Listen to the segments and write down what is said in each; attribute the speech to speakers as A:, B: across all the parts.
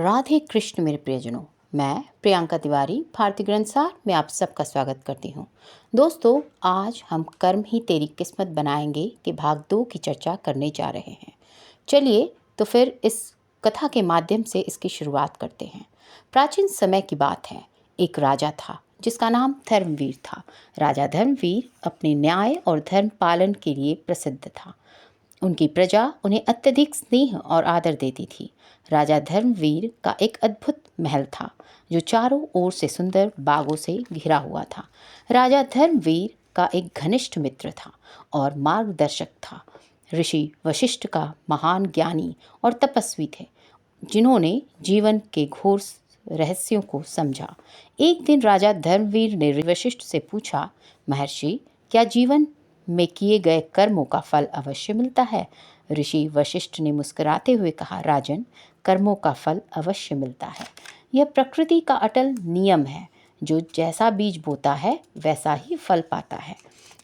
A: राधे कृष्ण मेरे प्रियजनों, मैं प्रियंका तिवारी भारतीय ग्रंथसार में आप सबका स्वागत करती हूँ। दोस्तों, आज हम कर्म ही तेरी किस्मत बनाएंगे के भाग 2 की चर्चा करने जा रहे हैं। चलिए तो फिर इस कथा के माध्यम से इसकी शुरुआत करते हैं। प्राचीन समय की बात है। एक राजा था जिसका नाम धर्मवीर था। राजा धर्मवीर अपने न्याय और धर्म पालन के लिए प्रसिद्ध था। उनकी प्रजा उन्हें अत्यधिक स्नेह और आदर देती थी। राजा धर्मवीर का एक अद्भुत महल था जो चारों ओर से सुंदर बागों से घिरा हुआ था। राजा धर्मवीर का एक घनिष्ठ मित्र था और मार्गदर्शक था। ऋषि वशिष्ठ का महान ज्ञानी और तपस्वी थे जिन्होंने जीवन के घोर रहस्यों को समझा। एक दिन राजा धर्मवीर ने वशिष्ठ से पूछा, महर्षि, क्या जीवन में किए गए कर्मों का फल अवश्य मिलता है? ऋषि वशिष्ठ ने मुस्कुराते हुए कहा, राजन, कर्मों का फल अवश्य मिलता है। यह प्रकृति का अटल नियम है। जो जैसा बीज बोता है वैसा ही फल पाता है।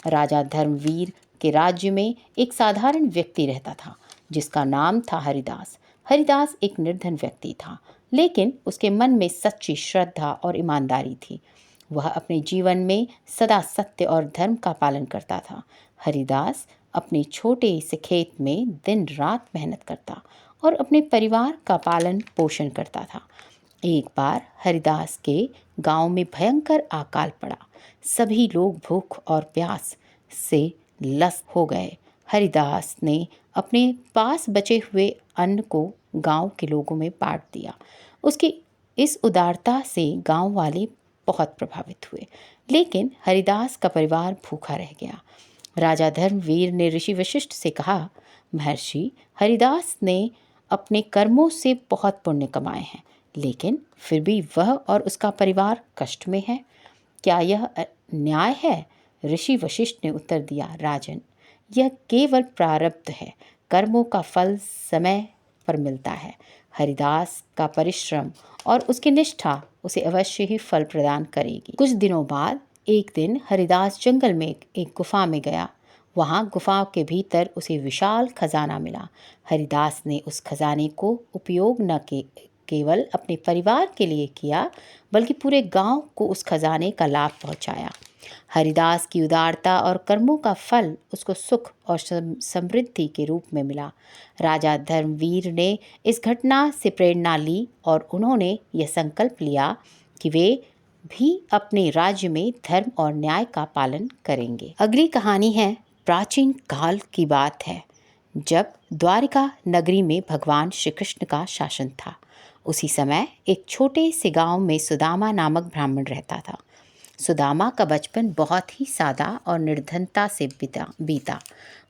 A: राजा धर्मवीर के राज्य में एक साधारण व्यक्ति रहता था जिसका नाम था हरिदास। हरिदास एक निर्धन व्यक्ति था, लेकिन उसके मन में सच्ची श्रद्धा और ईमानदारी थी। वह अपने जीवन में सदा सत्य और धर्म का पालन करता था। हरिदास अपने छोटे से खेत में दिन रात मेहनत करता और अपने परिवार का पालन पोषण करता था। एक बार हरिदास के गांव में भयंकर अकाल पड़ा। सभी लोग भूख और प्यास से लस हो गए। हरिदास ने अपने पास बचे हुए अन्न को गांव के लोगों में बांट दिया। उसकी इस उदारता से गांव वाले बहुत प्रभावित हुए, लेकिन हरिदास का परिवार भूखा रह गया। राजा धर्मवीर ने ऋषि वशिष्ठ से कहा, महर्षि, हरिदास ने अपने कर्मों से बहुत पुण्य कमाए हैं, लेकिन फिर भी वह और उसका परिवार कष्ट में है। क्या यह न्याय है? ऋषि वशिष्ठ ने उत्तर दिया, राजन, यह केवल प्रारब्ध है। कर्मों का फल समय पर मिलता है। हरिदास का परिश्रम और उसकी निष्ठा उसे अवश्य ही फल प्रदान करेगी। कुछ दिनों बाद एक दिन हरिदास जंगल में एक गुफा में गया। वहां गुफा के भीतर उसे विशाल खजाना मिला। हरिदास ने उस खजाने को उपयोग न केवल अपने परिवार के लिए किया, बल्कि पूरे गांव को उस खजाने का लाभ पहुंचाया। हरिदास की उदारता और कर्मों का फल उसको सुख और समृद्धि के रूप में मिला। राजा धर्मवीर ने इस घटना से प्रेरणा ली और उन्होंने यह संकल्प लिया कि वे भी अपने राज्य में धर्म और न्याय का पालन करेंगे। अगली कहानी है, प्राचीन काल की बात है, जब द्वारिका नगरी में भगवान श्री कृष्ण का शासन था। उसी समय एक छोटे से गांव में सुदामा नामक ब्राह्मण रहता था। सुदामा का बचपन बहुत ही सादा और निर्धनता से बीता।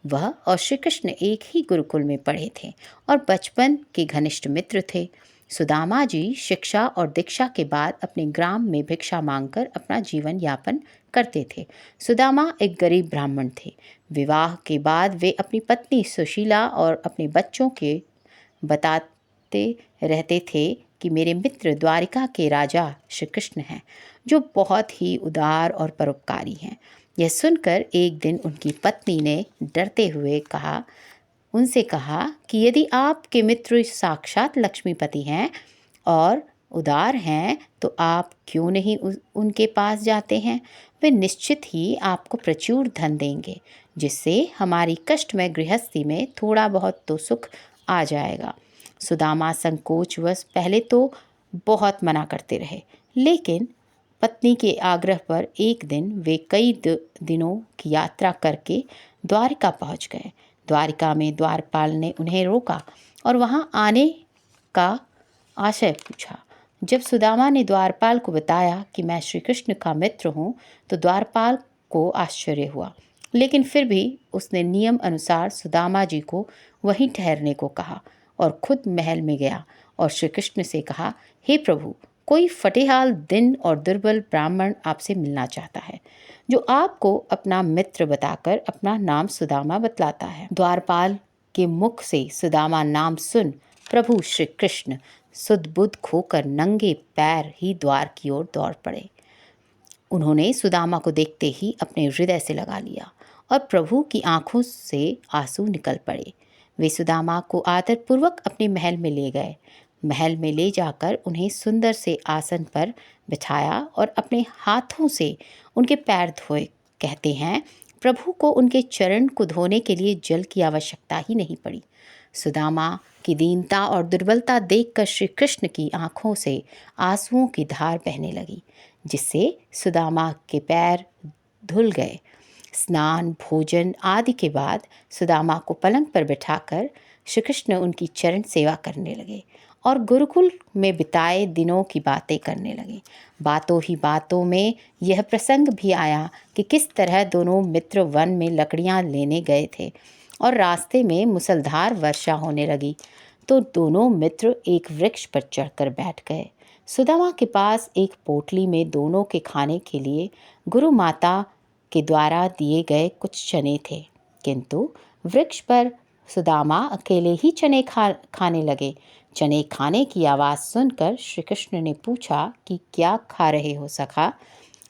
A: वह और श्री कृष्ण एक ही गुरुकुल में पढ़े थे और बचपन के घनिष्ठ मित्र थे। सुदामा जी शिक्षा और दीक्षा के बाद अपने ग्राम में भिक्षा मांगकर अपना जीवन यापन करते थे। सुदामा एक गरीब ब्राह्मण थे। विवाह के बाद वे अपनी पत्नी सुशीला और अपने बच्चों के बताते रहते थे कि मेरे मित्र द्वारिका के राजा श्री कृष्ण हैं, जो बहुत ही उदार और परोपकारी हैं। यह सुनकर एक दिन उनकी पत्नी ने डरते हुए उनसे कहा कि यदि आपके मित्र साक्षात लक्ष्मीपति हैं और उदार हैं तो आप क्यों नहीं उनके पास जाते हैं? वे निश्चित ही आपको प्रचुर धन देंगे, जिससे हमारी कष्टमय गृहस्थी में थोड़ा बहुत तो सुख आ जाएगा। सुदामा संकोचवश पहले तो बहुत मना करते रहे, लेकिन पत्नी के आग्रह पर एक दिन वे कई दिनों की यात्रा करके द्वारिका पहुंच गए। द्वारिका में द्वारपाल ने उन्हें रोका और वहां आने का आशय पूछा। जब सुदामा ने द्वारपाल को बताया कि मैं श्री कृष्ण का मित्र हूं, तो द्वारपाल को आश्चर्य हुआ, लेकिन फिर भी उसने नियम अनुसार सुदामा जी को वहीं ठहरने को कहा और खुद महल में गया और श्री कृष्ण से कहा, हे प्रभु, कोई फटेहाल दिन और दुर्बल ब्राह्मण आपसे मिलना चाहता है, जो आपको अपना मित्र बताकर अपना नाम सुदामा बतलाता है। द्वारपाल के मुख से सुदामा नाम सुन प्रभु श्री कृष्ण सुध-बुध खोकर नंगे पैर ही द्वार की ओर दौड़ पड़े। उन्होंने सुदामा को देखते ही अपने हृदय से लगा लिया और प्रभु की आंखों से आंसू निकल पड़े। वे सुदामा को आदरपूर्वक अपने महल में ले गए। महल में ले जाकर उन्हें सुंदर से आसन पर बिठाया और अपने हाथों से उनके पैर धोए। कहते हैं, प्रभु को उनके चरण को धोने के लिए जल की आवश्यकता ही नहीं पड़ी। सुदामा की दीनता और दुर्बलता देखकर श्री कृष्ण की आंखों से आंसुओं की धार बहने लगी, जिससे सुदामा के पैर धुल गए। स्नान, भोजन आदि के बाद सुदामा को पलंग पर बिठाकर श्री कृष्ण उनकी चरण सेवा करने लगे और गुरुकुल में बिताए दिनों की बातें करने लगे। बातों ही बातों में यह प्रसंग भी आया कि किस तरह दोनों मित्र वन में लकड़ियां लेने गए थे और रास्ते में मूसलाधार वर्षा होने लगी तो दोनों मित्र एक वृक्ष पर चढ़कर बैठ गए। सुदामा के पास एक पोटली में दोनों के खाने के लिए गुरु माता के द्वारा दिए गए कुछ चने थे, किंतु वृक्ष पर सुदामा अकेले ही चने खाने लगे। चने खाने की आवाज़ सुनकर श्री कृष्ण ने पूछा कि क्या खा रहे हो सखा?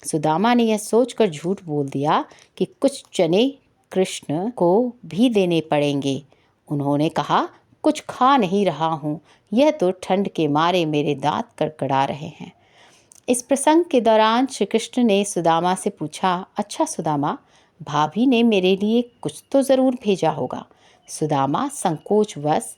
A: सुदामा ने यह सोचकर झूठ बोल दिया कि कुछ चने कृष्ण को भी देने पड़ेंगे। उन्होंने कहा, कुछ खा नहीं रहा हूँ, यह तो ठंड के मारे मेरे दांत कड़कड़ा रहे हैं। इस प्रसंग के दौरान श्री कृष्ण ने सुदामा से पूछा, अच्छा सुदामा, भाभी ने मेरे लिए कुछ तो ज़रूर भेजा होगा। सुदामा संकोचवश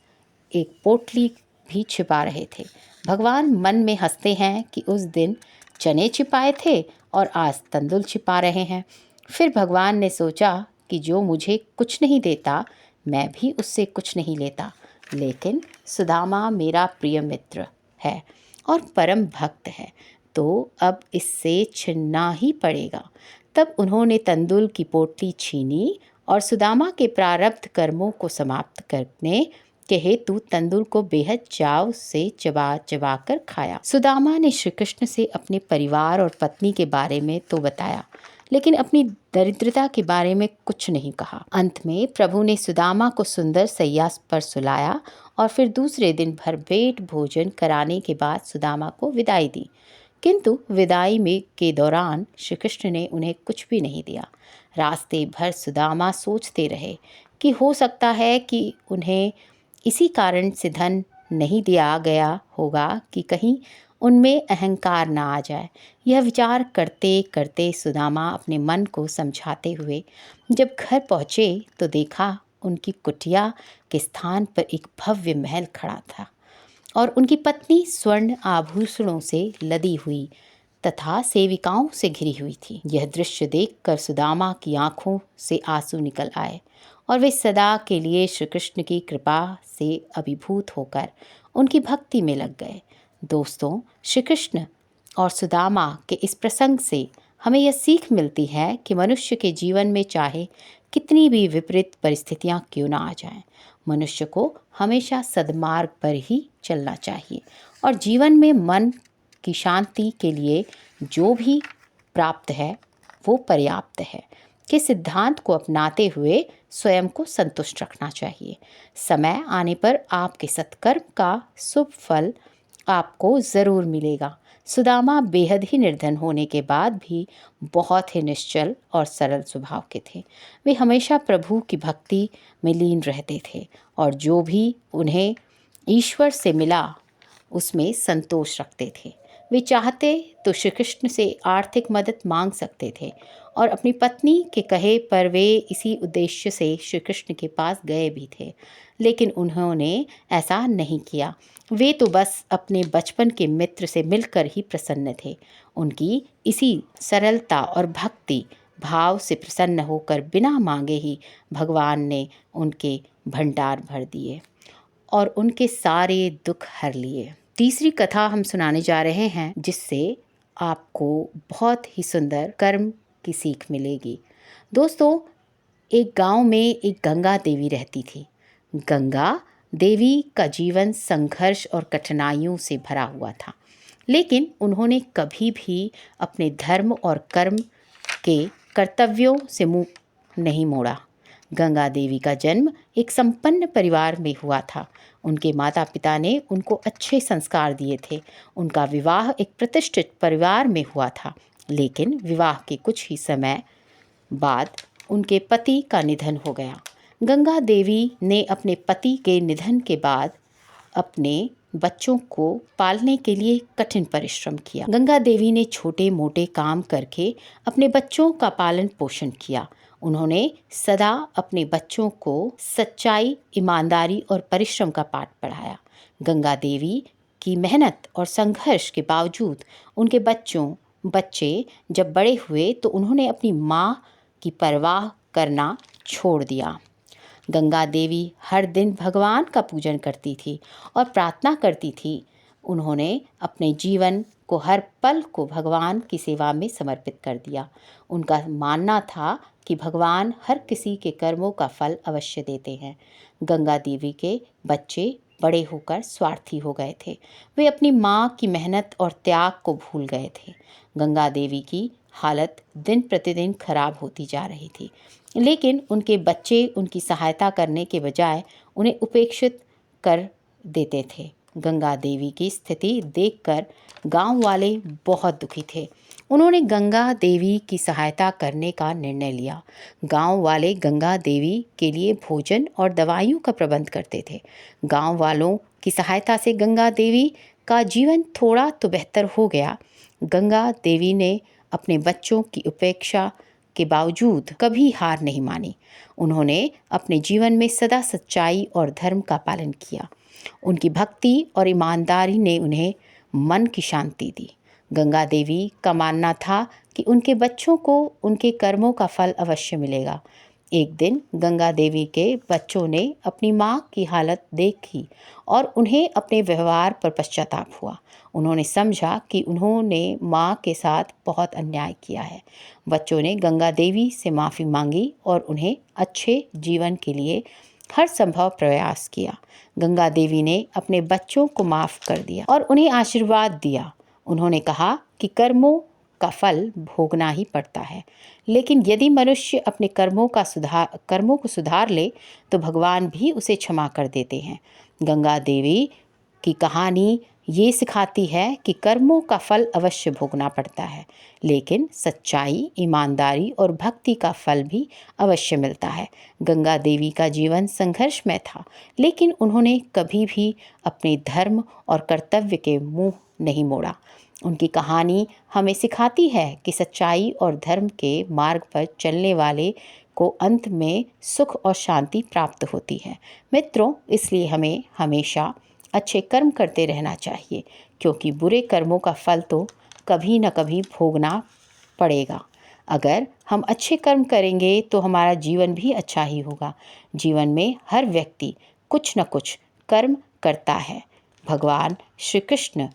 A: एक पोटली भी छिपा रहे थे। भगवान मन में हंसते हैं कि उस दिन चने छिपाए थे और आज तंदुल छिपा रहे हैं। फिर भगवान ने सोचा कि जो मुझे कुछ नहीं देता, मैं भी उससे कुछ नहीं लेता, लेकिन सुदामा मेरा प्रिय मित्र है और परम भक्त है, तो अब इससे छिनना ही पड़ेगा। तब उन्होंने तंदुल की पोटली छीनी और सुदामा के प्रारब्ध कर्मों को समाप्त करने के हेतु तंदुल को बेहद चाव से चबा चबा कर खाया। सुदामा ने श्री कृष्ण से अपने परिवार और पत्नी के बारे में तो बताया, लेकिन अपनी दरिद्रता के बारे में कुछ नहीं कहा। अंत में प्रभु ने सुदामा को सुंदर सैया पर सुलाया और फिर दूसरे दिन भरपेट भोजन कराने के बाद सुदामा को विदाई दी। किंतु विदाई में के दौरान श्री कृष्ण ने उन्हें कुछ भी नहीं दिया। रास्ते भर सुदामा सोचते रहे कि हो सकता है कि उन्हें इसी कारण से धन नहीं दिया गया होगा कि कहीं उनमें अहंकार ना आ जाए। यह विचार करते करते सुदामा अपने मन को समझाते हुए जब घर पहुँचे तो देखा उनकी कुटिया के स्थान पर एक भव्य महल खड़ा था और उनकी पत्नी स्वर्ण आभूषणों से लदी हुई तथा सेविकाओं से घिरी हुई थी। यह दृश्य देखकर सुदामा की आंखों से आंसू निकल आए और वे सदा के लिए श्री कृष्ण की कृपा से अभिभूत होकर उनकी भक्ति में लग गए। दोस्तों, श्री कृष्ण और सुदामा के इस प्रसंग से हमें यह सीख मिलती है कि मनुष्य के जीवन में चाहे कितनी भी विपरीत परिस्थितियां क्यों ना आ जाएं, मनुष्य को हमेशा सद्मार्ग पर ही चलना चाहिए और जीवन में मन की शांति के लिए जो भी प्राप्त है वो पर्याप्त है के सिद्धांत को अपनाते हुए स्वयं को संतुष्ट रखना चाहिए। समय आने पर आपके सत्कर्म का शुभ फल आपको ज़रूर मिलेगा। सुदामा बेहद ही निर्धन होने के बाद भी बहुत ही निश्चल और सरल स्वभाव के थे। वे हमेशा प्रभु की भक्ति में लीन रहते थे और जो भी उन्हें ईश्वर से मिला उसमें संतोष रखते थे। वे चाहते तो श्री कृष्ण से आर्थिक मदद मांग सकते थे और अपनी पत्नी के कहे पर वे इसी उद्देश्य से श्री कृष्ण के पास गए भी थे, लेकिन उन्होंने ऐसा नहीं किया। वे तो बस अपने बचपन के मित्र से मिलकर ही प्रसन्न थे। उनकी इसी सरलता और भक्ति भाव से प्रसन्न होकर बिना मांगे ही भगवान ने उनके भंडार भर दिए और उनके सारे दुख हर लिए। तीसरी कथा हम सुनाने जा रहे हैं जिससे आपको बहुत ही सुंदर कर्म की सीख मिलेगी। दोस्तों, एक गांव में एक गंगा देवी रहती थी। गंगा देवी का जीवन संघर्ष और कठिनाइयों से भरा हुआ था, लेकिन उन्होंने कभी भी अपने धर्म और कर्म के कर्तव्यों से मुंह नहीं मोड़ा। गंगा देवी का जन्म एक संपन्न परिवार में हुआ था। उनके माता पिता ने उनको अच्छे संस्कार दिए थे। उनका विवाह एक प्रतिष्ठित परिवार में हुआ था, लेकिन विवाह के कुछ ही समय बाद उनके पति का निधन हो गया। गंगा देवी ने अपने पति के निधन के बाद अपने बच्चों को पालने के लिए कठिन परिश्रम किया। गंगा देवी ने छोटे मोटे काम करके अपने बच्चों का पालन पोषण किया। उन्होंने सदा अपने बच्चों को सच्चाई, ईमानदारी और परिश्रम का पाठ पढ़ाया। गंगा देवी की मेहनत और संघर्ष के बावजूद उनके बच्चे जब बड़े हुए तो उन्होंने अपनी माँ की परवाह करना छोड़ दिया। गंगा देवी हर दिन भगवान का पूजन करती थी और प्रार्थना करती थी। उन्होंने अपने जीवन को, हर पल को भगवान की सेवा में समर्पित कर दिया। उनका मानना था कि भगवान हर किसी के कर्मों का फल अवश्य देते हैं। गंगा देवी के बच्चे बड़े होकर स्वार्थी हो गए थे। वे अपनी माँ की मेहनत और त्याग को भूल गए थे। गंगा देवी की हालत दिन प्रतिदिन खराब होती जा रही थी, लेकिन उनके बच्चे उनकी सहायता करने के बजाय उन्हें उपेक्षित कर देते थे। गंगा देवी की स्थिति देखकर गांव वाले बहुत दुखी थे। उन्होंने गंगा देवी की सहायता करने का निर्णय लिया। गांव वाले गंगा देवी के लिए भोजन और दवाइयों का प्रबंध करते थे। गांव वालों की सहायता से गंगा देवी का जीवन थोड़ा तो बेहतर हो गया। गंगा देवी ने अपने बच्चों की उपेक्षा के बावजूद कभी हार नहीं मानी। उन्होंने अपने जीवन में सदा सच्चाई और धर्म का पालन किया। उनकी भक्ति और ईमानदारी ने उन्हें मन की शांति दी। गंगा देवी का मानना था कि उनके बच्चों को उनके कर्मों का फल अवश्य मिलेगा। एक दिन गंगा देवी के बच्चों ने अपनी माँ की हालत देखी और उन्हें अपने व्यवहार पर पश्चाताप हुआ। उन्होंने समझा कि उन्होंने माँ के साथ बहुत अन्याय किया है। बच्चों ने गंगा देवी से माफ़ी मांगी और उन्हें अच्छे जीवन के लिए हर संभव प्रयास किया। गंगा देवी ने अपने बच्चों को माफ़ कर दिया और उन्हें आशीर्वाद दिया। उन्होंने कहा कि कर्मों का फल भोगना ही पड़ता है, लेकिन यदि मनुष्य अपने कर्मों को सुधार ले तो भगवान भी उसे क्षमा कर देते हैं। गंगा देवी की कहानी ये सिखाती है कि कर्मों का फल अवश्य भोगना पड़ता है, लेकिन सच्चाई, ईमानदारी और भक्ति का फल भी अवश्य मिलता है। गंगा देवी का जीवन संघर्षमय था, लेकिन उन्होंने कभी भी अपने धर्म और कर्तव्य के मुंह नहीं मोड़ा। उनकी कहानी हमें सिखाती है कि सच्चाई और धर्म के मार्ग पर चलने वाले को अंत में सुख और शांति प्राप्त होती है। मित्रों, इसलिए हमें हमेशा अच्छे कर्म करते रहना चाहिए, क्योंकि बुरे कर्मों का फल तो कभी न कभी भोगना पड़ेगा। अगर हम अच्छे कर्म करेंगे तो हमारा जीवन भी अच्छा ही होगा। जीवन में हर व्यक्ति कुछ न कुछ कर्म करता है। भगवान श्री कृष्ण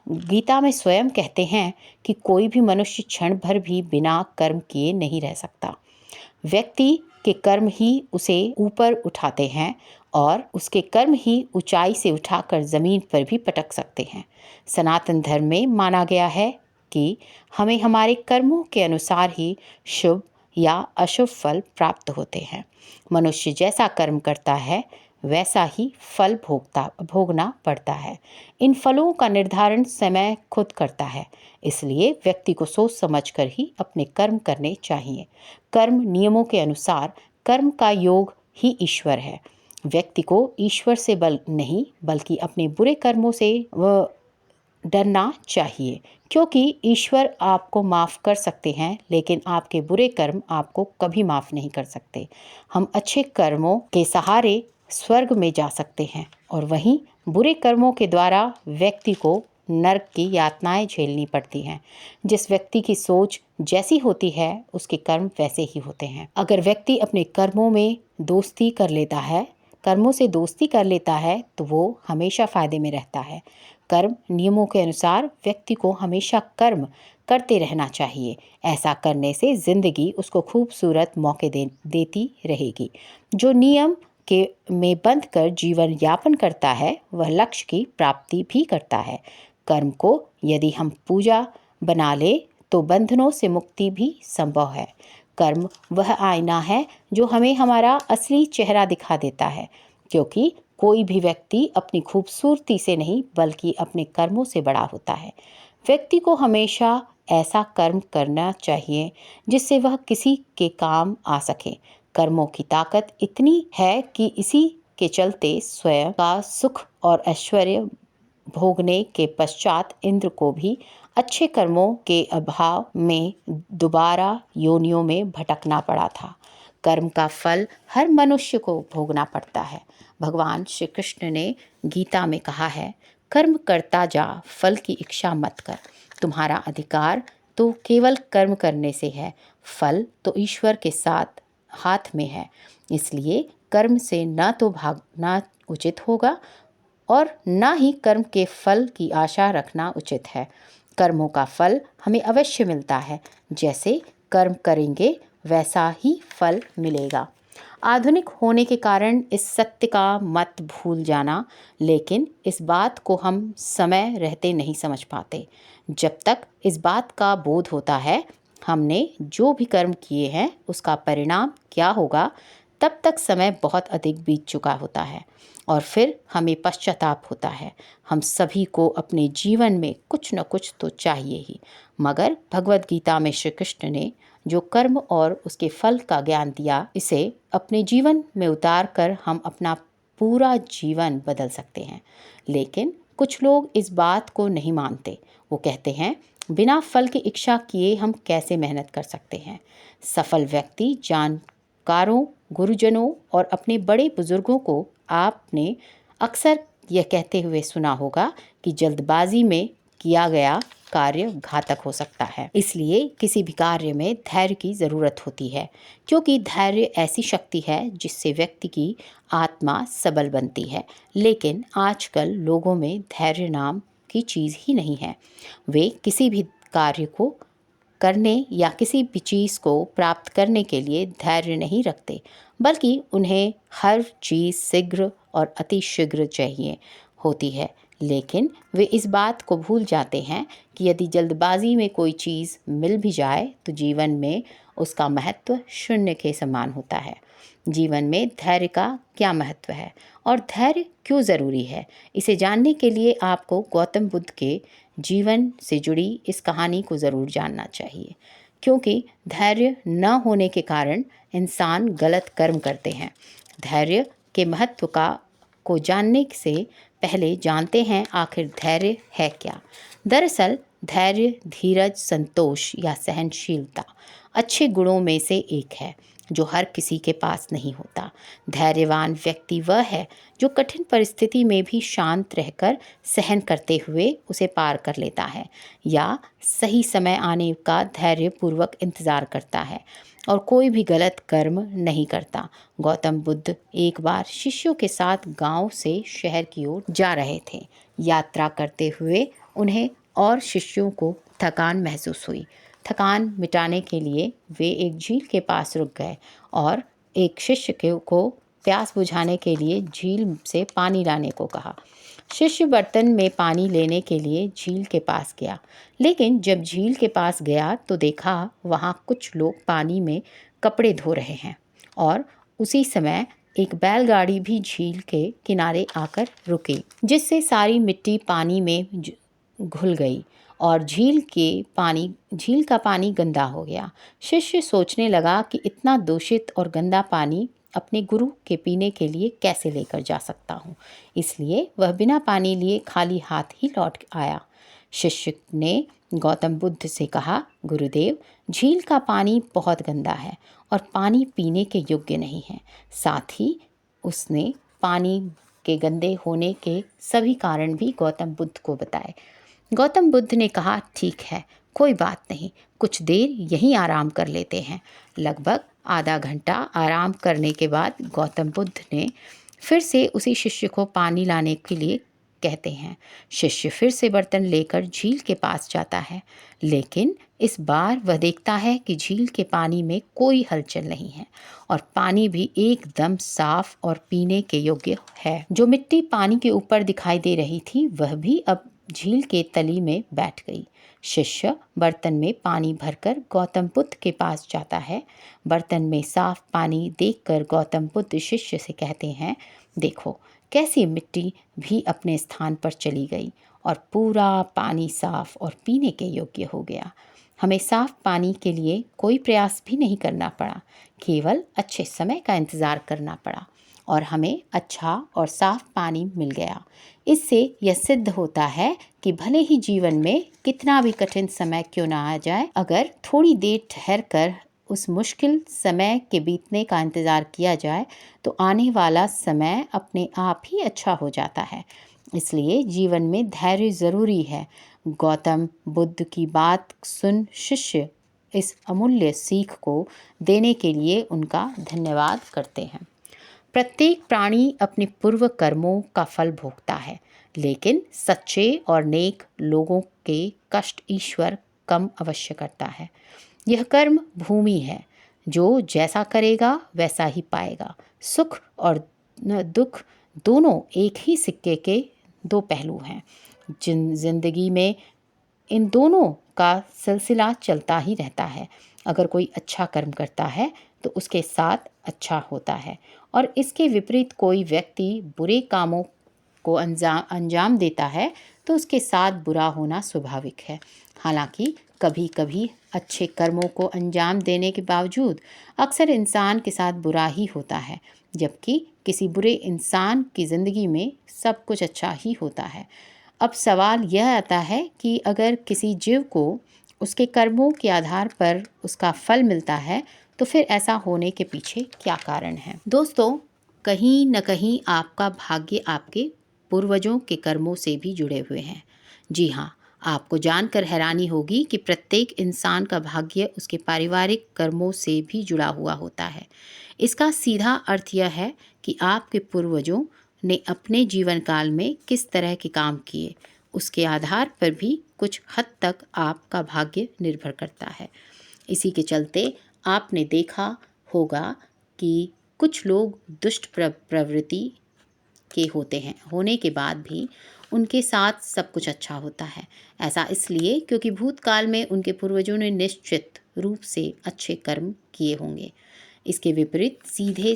A: गीता में स्वयं कहते हैं कि कोई भी मनुष्य क्षण भर भी बिना कर्म किए नहीं रह सकता। व्यक्ति के कर्म ही उसे ऊपर उठाते हैं और उसके कर्म ही ऊंचाई से उठाकर ज़मीन पर भी पटक सकते हैं। सनातन धर्म में माना गया है कि हमें हमारे कर्मों के अनुसार ही शुभ या अशुभ फल प्राप्त होते हैं। मनुष्य जैसा कर्म करता है वैसा ही फल भोगना पड़ता है। इन फलों का निर्धारण समय खुद करता है, इसलिए व्यक्ति को सोच समझकर ही अपने कर्म करने चाहिए। कर्म नियमों के अनुसार कर्म का योग ही ईश्वर है। व्यक्ति को ईश्वर से नहीं बल्कि अपने बुरे कर्मों से डरना चाहिए, क्योंकि ईश्वर आपको माफ़ कर सकते हैं, लेकिन आपके बुरे कर्म आपको कभी माफ़ नहीं कर सकते। हम अच्छे कर्मों के सहारे स्वर्ग में जा सकते हैं और वहीं बुरे कर्मों के द्वारा व्यक्ति को नरक की यातनाएं झेलनी पड़ती हैं। जिस व्यक्ति की सोच जैसी होती है उसके कर्म वैसे ही होते हैं। अगर व्यक्ति अपने कर्मों से दोस्ती कर लेता है तो वो हमेशा फ़ायदे में रहता है। कर्म नियमों के अनुसार व्यक्ति को हमेशा कर्म करते रहना चाहिए। ऐसा करने से ज़िंदगी उसको खूबसूरत मौके देती रहेगी। जो नियम में बंध कर जीवन यापन करता है वह लक्ष्य की प्राप्ति भी करता है। कर्म को यदि हम पूजा बना ले तो बंधनों से मुक्ति भी संभव है। कर्म वह आईना है जो हमें हमारा असली चेहरा दिखा देता है, क्योंकि कोई भी व्यक्ति अपनी खूबसूरती से नहीं बल्कि अपने कर्मों से बड़ा होता है। व्यक्ति को हमेशा ऐसा कर्म करना चाहिए जिससे वह किसी के काम आ सके। कर्मों की ताकत इतनी है कि इसी के चलते स्वयं का सुख और ऐश्वर्य भोगने के पश्चात इंद्र को भी अच्छे कर्मों के अभाव में दोबारा योनियों में भटकना पड़ा था। कर्म का फल हर मनुष्य को भोगना पड़ता है। भगवान श्री कृष्ण ने गीता में कहा है, कर्म करता जा, फल की इच्छा मत कर। तुम्हारा अधिकार तो केवल कर्म करने से है, फल तो ईश्वर के साथ हाथ में है। इसलिए कर्म से न तो भागना उचित होगा और न ही कर्म के फल की आशा रखना उचित है। कर्मों का फल हमें अवश्य मिलता है, जैसे कर्म करेंगे वैसा ही फल मिलेगा। आधुनिक होने के कारण इस सत्य का मत भूल जाना, लेकिन इस बात को हम समय रहते नहीं समझ पाते। जब तक इस बात का बोध होता है हमने जो भी कर्म किए हैं उसका परिणाम क्या होगा, तब तक समय बहुत अधिक बीत चुका होता है और फिर हमें पश्चाताप होता है। हम सभी को अपने जीवन में कुछ न कुछ तो चाहिए ही, मगर भगवद गीता में श्री कृष्ण ने जो कर्म और उसके फल का ज्ञान दिया, इसे अपने जीवन में उतार कर हम अपना पूरा जीवन बदल सकते हैं। लेकिन कुछ लोग इस बात को नहीं मानते। वो कहते हैं, बिना फल की इच्छा किए हम कैसे मेहनत कर सकते हैं। सफल व्यक्ति, जानकारों, गुरुजनों और अपने बड़े बुजुर्गों को आपने अक्सर यह कहते हुए सुना होगा कि जल्दबाजी में किया गया कार्य घातक हो सकता है। इसलिए किसी भी कार्य में धैर्य की ज़रूरत होती है, क्योंकि धैर्य ऐसी शक्ति है जिससे व्यक्ति की आत्मा सबल बनती है। लेकिन आजकल लोगों में धैर्य नाम की चीज़ ही नहीं है। वे किसी भी कार्य को करने या किसी भी चीज़ को प्राप्त करने के लिए धैर्य नहीं रखते, बल्कि उन्हें हर चीज़ शीघ्र और अति शीघ्र चाहिए होती है। लेकिन वे इस बात को भूल जाते हैं कि यदि जल्दबाजी में कोई चीज़ मिल भी जाए तो जीवन में उसका महत्व शून्य के समान होता है। जीवन में धैर्य का क्या महत्व है और धैर्य क्यों ज़रूरी है, इसे जानने के लिए आपको गौतम बुद्ध के जीवन से जुड़ी इस कहानी को ज़रूर जानना चाहिए, क्योंकि धैर्य न होने के कारण इंसान गलत कर्म करते हैं। धैर्य के महत्व को जानने से पहले जानते हैं आखिर धैर्य है क्या। दरअसल धैर्य धीरज, संतोष या सहनशीलता अच्छे गुणों में से एक है जो हर किसी के पास नहीं होता। धैर्यवान व्यक्ति वह है जो कठिन परिस्थिति में भी शांत रहकर सहन करते हुए उसे पार कर लेता है या सही समय आने का धैर्यपूर्वक इंतज़ार करता है और कोई भी गलत कर्म नहीं करता। गौतम बुद्ध एक बार शिष्यों के साथ गांव से शहर की ओर जा रहे थे। यात्रा करते हुए उन्हें और शिष्यों को थकान महसूस हुई। थकान मिटाने के लिए वे एक झील के पास रुक गए और एक शिष्य को प्यास बुझाने के लिए झील से पानी लाने को कहा। शिष्य बर्तन में पानी लेने के लिए झील के पास गया, लेकिन जब झील के पास गया तो देखा वहाँ कुछ लोग पानी में कपड़े धो रहे हैं और उसी समय एक बैलगाड़ी भी झील के किनारे आकर रुकी, जिससे सारी मिट्टी पानी में घुल गई और झील का पानी गंदा हो गया। शिष्य सोचने लगा कि इतना दूषित और गंदा पानी अपने गुरु के पीने के लिए कैसे लेकर जा सकता हूँ। इसलिए वह बिना पानी लिए खाली हाथ ही लौट आया। शिष्य ने गौतम बुद्ध से कहा, गुरुदेव, झील का पानी बहुत गंदा है और पानी पीने के योग्य नहीं है। साथ ही उसने पानी के गंदे होने के सभी कारण भी गौतम बुद्ध को बताए। गौतम बुद्ध ने कहा, ठीक है, कोई बात नहीं, कुछ देर यहीं आराम कर लेते हैं। लगभग आधा घंटा आराम करने के बाद गौतम बुद्ध ने फिर से उसी शिष्य को पानी लाने के लिए कहते हैं। शिष्य फिर से बर्तन लेकर झील के पास जाता है, लेकिन इस बार वह देखता है कि झील के पानी में कोई हलचल नहीं है और पानी भी एकदम साफ और पीने के योग्य है। जो मिट्टी पानी के ऊपर दिखाई दे रही थी वह भी अब झील के तली में बैठ गई। शिष्य बर्तन में पानी भरकर गौतम बुद्ध के पास जाता है। बर्तन में साफ पानी देखकर गौतम बुद्ध शिष्य से कहते हैं, देखो कैसी मिट्टी भी अपने स्थान पर चली गई और पूरा पानी साफ और पीने के योग्य हो गया। हमें साफ पानी के लिए कोई प्रयास भी नहीं करना पड़ा, केवल अच्छे समय का इंतज़ार करना पड़ा और हमें अच्छा और साफ पानी मिल गया। इससे यह सिद्ध होता है कि भले ही जीवन में कितना भी कठिन समय क्यों ना आ जाए, अगर थोड़ी देर ठहर कर उस मुश्किल समय के बीतने का इंतज़ार किया जाए तो आने वाला समय अपने आप ही अच्छा हो जाता है। इसलिए जीवन में धैर्य ज़रूरी है। गौतम बुद्ध की बात सुन शिष्य इस अमूल्य सीख को देने के लिए उनका धन्यवाद करते हैं। प्रत्येक प्राणी अपने पूर्व कर्मों का फल भोगता है, लेकिन सच्चे और नेक लोगों के कष्ट ईश्वर कम अवश्य करता है। यह कर्म भूमि है, जो जैसा करेगा वैसा ही पाएगा। सुख और दुख दोनों एक ही सिक्के के दो पहलू हैं। जिंदगी में इन दोनों का सिलसिला चलता ही रहता है। अगर कोई अच्छा कर्म करता है तो उसके साथ अच्छा होता है, और इसके विपरीत कोई व्यक्ति बुरे कामों को अंजाम देता है तो उसके साथ बुरा होना स्वाभाविक है। हालांकि कभी कभी अच्छे कर्मों को अंजाम देने के बावजूद अक्सर इंसान के साथ बुरा ही होता है, जबकि किसी बुरे इंसान की ज़िंदगी में सब कुछ अच्छा ही होता है। अब सवाल यह आता है कि अगर किसी जीव को उसके कर्मों के आधार पर उसका फल मिलता है तो फिर ऐसा होने के पीछे क्या कारण है। दोस्तों, कहीं न कहीं आपका भाग्य आपके पूर्वजों के कर्मों से भी जुड़े हुए हैं। जी हाँ, आपको जानकर हैरानी होगी कि प्रत्येक इंसान का भाग्य उसके पारिवारिक कर्मों से भी जुड़ा हुआ होता है। इसका सीधा अर्थ यह है कि आपके पूर्वजों ने अपने जीवन काल में किस तरह के काम किए, उसके आधार पर भी कुछ हद तक आपका भाग्य निर्भर करता है। इसी के चलते आपने देखा होगा कि कुछ लोग दुष्ट प्रवृत्ति के होने के बाद भी उनके साथ सब कुछ अच्छा होता है। ऐसा इसलिए क्योंकि भूतकाल में उनके पूर्वजों ने निश्चित रूप से अच्छे कर्म किए होंगे। इसके विपरीत सीधे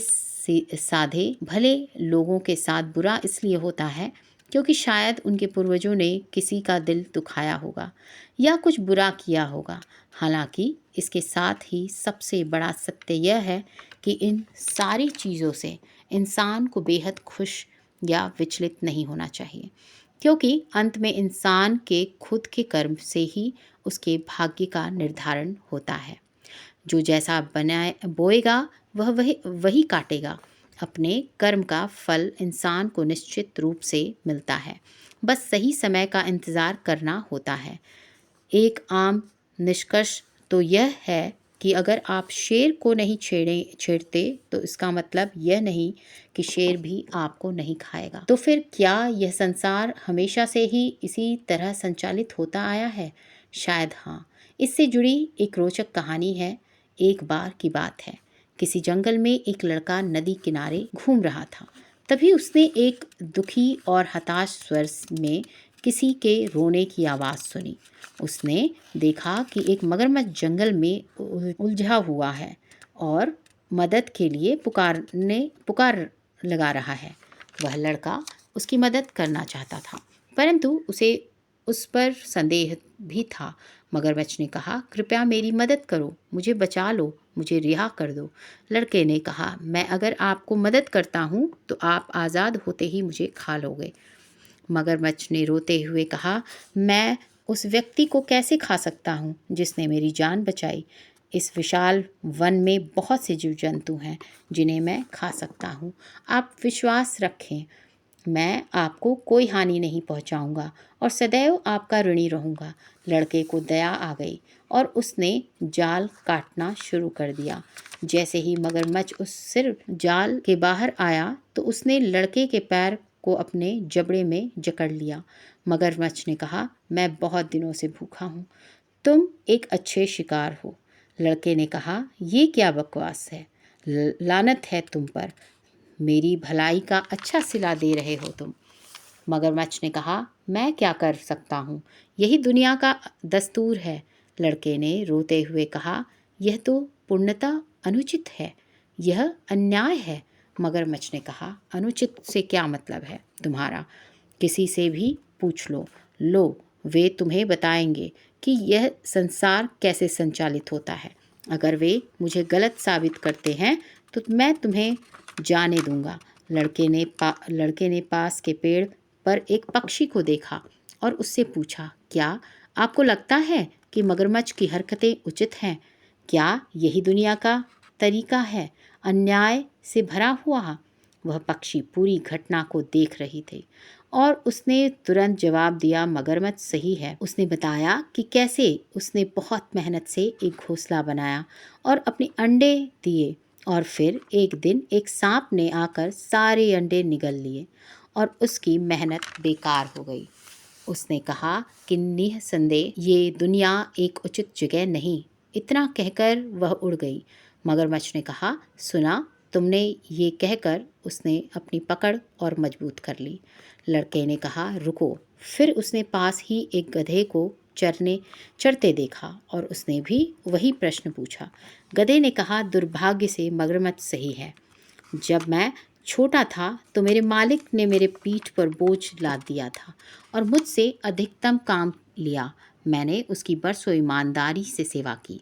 A: साधे भले लोगों के साथ बुरा इसलिए होता है क्योंकि शायद उनके पूर्वजों ने किसी का दिल दुखाया होगा या कुछ बुरा किया होगा। हालांकि इसके साथ ही सबसे बड़ा सत्य यह है कि इन सारी चीज़ों से इंसान को बेहद खुश या विचलित नहीं होना चाहिए, क्योंकि अंत में इंसान के खुद के कर्म से ही उसके भाग्य का निर्धारण होता है। जो जैसा बोएगा वह वही काटेगा। अपने कर्म का फल इंसान को निश्चित रूप से मिलता है, बस सही समय का इंतज़ार करना होता है। एक आम निष्कर्ष तो यह है कि अगर आप शेर को नहीं छेड़ते तो इसका मतलब यह नहीं कि शेर भी आपको नहीं खाएगा। तो फिर क्या यह संसार हमेशा से ही इसी तरह संचालित होता आया है? शायद हाँ। इससे जुड़ी एक रोचक कहानी है। एक बार की बात है, किसी जंगल में एक लड़का नदी किनारे घूम रहा था। तभी उसने एक दुखी और हताश स्वर में किसी के रोने की आवाज़ सुनी। उसने देखा कि एक मगरमच्छ जंगल में उलझा हुआ है और मदद के लिए पुकार लगा रहा है। वह लड़का उसकी मदद करना चाहता था, परंतु उसे उस पर संदेह भी था। मगरमच्छ ने कहा, कृपया मेरी मदद करो, मुझे बचा लो, मुझे रिहा कर दो। लड़के ने कहा, मैं अगर आपको मदद करता हूँ तो आप आज़ाद होते ही मुझे खा लोगे। मगरमच्छ ने रोते हुए कहा, मैं उस व्यक्ति को कैसे खा सकता हूँ जिसने मेरी जान बचाई? इस विशाल वन में बहुत से जीव जंतु हैं जिन्हें मैं खा सकता हूँ। आप विश्वास रखें, मैं आपको कोई हानि नहीं पहुँचाऊँगा और सदैव आपका ऋणी रहूँगा। लड़के को दया आ गई और उसने जाल काटना शुरू कर दिया। जैसे ही मगरमच्छ उस सिर जाल के बाहर आया तो उसने लड़के के पैर को अपने जबड़े में जकड़ लिया। मगरमच्छ ने कहा, मैं बहुत दिनों से भूखा हूँ, तुम एक अच्छे शिकार हो। लड़के ने कहा, ये क्या बकवास है, लानत है तुम पर, मेरी भलाई का अच्छा सिला दे रहे हो तुम। मगरमच्छ ने कहा, मैं क्या कर सकता हूँ, यही दुनिया का दस्तूर है। लड़के ने रोते हुए कहा, यह तो पूर्णतः अनुचित है, यह अन्याय है। मगरमच्छ ने कहा, अनुचित से क्या मतलब है तुम्हारा? किसी से भी पूछ लो, वे तुम्हें बताएंगे कि यह संसार कैसे संचालित होता है। अगर वे मुझे गलत साबित करते हैं तो मैं तुम्हें जाने दूंगा। लड़के ने पास के पेड़ पर एक पक्षी को देखा और उससे पूछा, क्या आपको लगता है कि मगरमच्छ की हरकतें उचित हैं? क्या यही दुनिया का तरीका है, अन्याय से भरा हुआ? वह पक्षी पूरी घटना को देख रही थी और उसने तुरंत जवाब दिया, मगरमच्छ सही है। उसने बताया कि कैसे उसने बहुत मेहनत से एक घोंसला बनाया और अपने अंडे दिए और फिर एक दिन एक सांप ने आकर सारे अंडे निगल लिए और उसकी मेहनत बेकार हो गई। उसने कहा कि निःसंदेह ये दुनिया एक उचित जगह नहीं। इतना कहकर वह उड़ गई। मगरमच्छ ने कहा, सुना तुमने? ये कहकर उसने अपनी पकड़ और मजबूत कर ली। लड़के ने कहा, रुको। फिर उसने पास ही एक गधे को चरते देखा और उसने भी वही प्रश्न पूछा। गधे ने कहा, दुर्भाग्य से मगरमच्छ सही है। जब मैं छोटा था तो मेरे मालिक ने मेरे पीठ पर बोझ लाद दिया था और मुझसे अधिकतम काम लिया। मैंने उसकी बरसों ईमानदारी से सेवा की।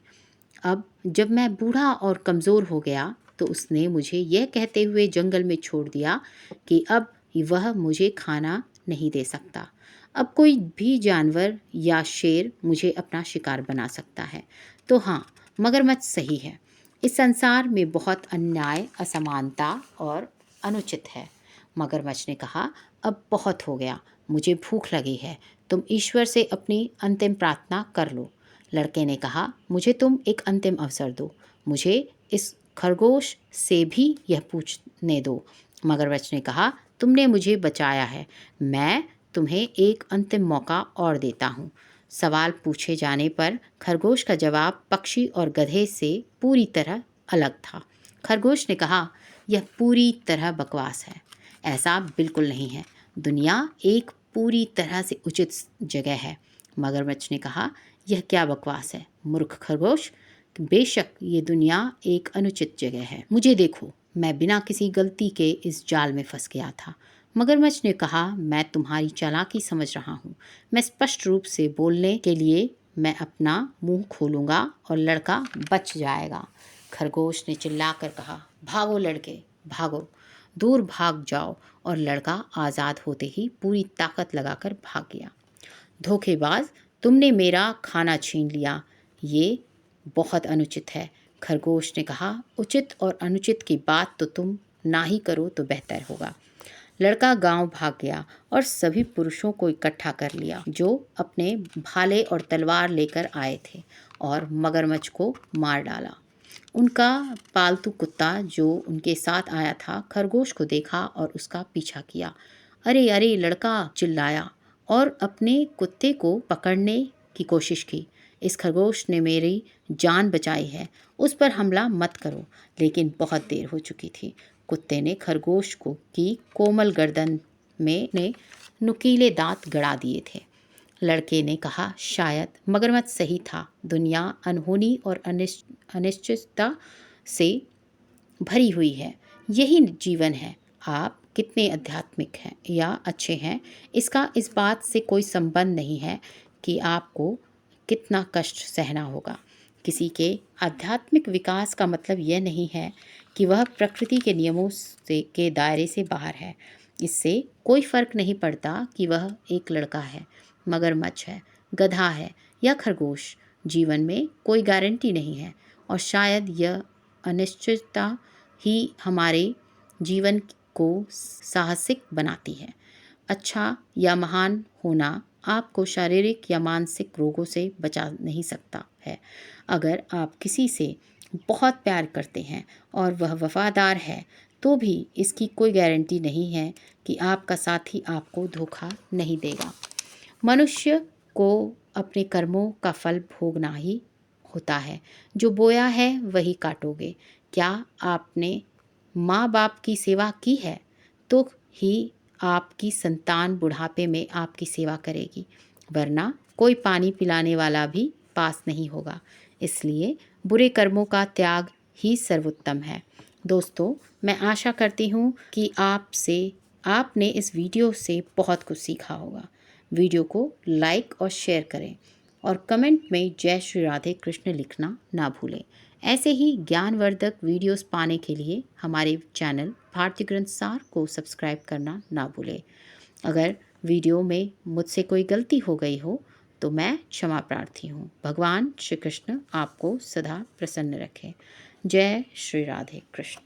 A: अब जब मैं बूढ़ा और कमज़ोर हो गया तो उसने मुझे यह कहते हुए जंगल में छोड़ दिया कि अब वह मुझे खाना नहीं दे सकता। अब कोई भी जानवर या शेर मुझे अपना शिकार बना सकता है। तो हाँ, मगरमच्छ सही है। इस संसार में बहुत अन्याय, असमानता और अनुचित है। मगरमच्छ ने कहा, अब बहुत हो गया, मुझे भूख लगी है। तुम ईश्वर से अपनी अंतिम प्रार्थना कर लो। लड़के ने कहा, मुझे तुम एक अंतिम अवसर दो। मुझे इस खरगोश से भी यह पूछने दो। मगरमच्छ ने कहा, तुमने मुझे बचाया है, मैं तुम्हें एक अंतिम मौका और देता हूँ। सवाल पूछे जाने पर खरगोश का जवाब पक्षी और गधे से पूरी तरह अलग था। खरगोश ने कहा, यह पूरी तरह बकवास है। ऐसा बिल्कुल नहीं है। दुनिया एक पूरी तरह से उचित जगह है। मगरमच्छ ने कहा, यह क्या बकवास है, मूर्ख खरगोश। बेशक ये दुनिया एक अनुचित जगह है। मुझे देखो, मैं बिना किसी गलती के इस जाल में फंस गया था। मगरमच्छ ने कहा, मैं तुम्हारी चालाकी समझ रहा हूँ। मैं स्पष्ट रूप से बोलने के लिए मैं अपना मुंह खोलूँगा और लड़का बच जाएगा। खरगोश ने चिल्लाकर कहा, भागो लड़के, भागो, दूर भाग जाओ। और लड़का आज़ाद होते ही पूरी ताकत लगाकर भाग गया। धोखेबाज, तुमने मेरा खाना छीन लिया, ये बहुत अनुचित है। खरगोश ने कहा, उचित और अनुचित की बात तो तुम ना ही करो तो बेहतर होगा। लड़का गांव भाग गया और सभी पुरुषों को इकट्ठा कर लिया जो अपने भाले और तलवार लेकर आए थे और मगरमच्छ को मार डाला। उनका पालतू कुत्ता जो उनके साथ आया था खरगोश को देखा और उसका पीछा किया। अरे अरे, लड़का चिल्लाया और अपने कुत्ते को पकड़ने की कोशिश की। इस खरगोश ने मेरी जान बचाई है, उस पर हमला मत करो। लेकिन बहुत देर हो चुकी थी। कुत्ते ने खरगोश की कोमल गर्दन में नुकीले दांत गड़ा दिए थे। लड़के ने कहा, शायद मगरमच्छ सही था। दुनिया अनहोनी और अनिश्चितता से भरी हुई है। यही जीवन है। आप कितने आध्यात्मिक हैं या अच्छे हैं, इसका इस बात से कोई संबंध नहीं है कि आपको कितना कष्ट सहना होगा। किसी के आध्यात्मिक विकास का मतलब यह नहीं है कि वह प्रकृति के नियमों के दायरे से बाहर है। इससे कोई फर्क नहीं पड़ता कि वह एक लड़का है, मगरमच्छ है, गधा है या खरगोश। जीवन में कोई गारंटी नहीं है और शायद यह अनिश्चितता ही हमारे जीवन को साहसिक बनाती है। अच्छा या महान होना आपको शारीरिक या मानसिक रोगों से बचा नहीं सकता है। अगर आप किसी से बहुत प्यार करते हैं और वह वफादार है तो भी इसकी कोई गारंटी नहीं है कि आपका साथी आपको धोखा नहीं देगा। मनुष्य को अपने कर्मों का फल भोगना ही होता है। जो बोया है वही काटोगे। क्या आपने माँ बाप की सेवा की है तो ही आपकी संतान बुढ़ापे में आपकी सेवा करेगी, वरना कोई पानी पिलाने वाला भी पास नहीं होगा। इसलिए बुरे कर्मों का त्याग ही सर्वोत्तम है। दोस्तों, मैं आशा करती हूँ कि आपने इस वीडियो से बहुत कुछ सीखा होगा। वीडियो को लाइक और शेयर करें और कमेंट में जय श्री राधे कृष्ण लिखना ना भूलें। ऐसे ही ज्ञानवर्धक वीडियोस पाने के लिए हमारे चैनल भारतीय ग्रंथ सार को सब्सक्राइब करना ना भूलें। अगर वीडियो में मुझसे कोई गलती हो गई हो तो मैं क्षमा प्रार्थी हूँ। भगवान श्री कृष्ण आपको सदा प्रसन्न रखें। जय श्री राधे कृष्ण।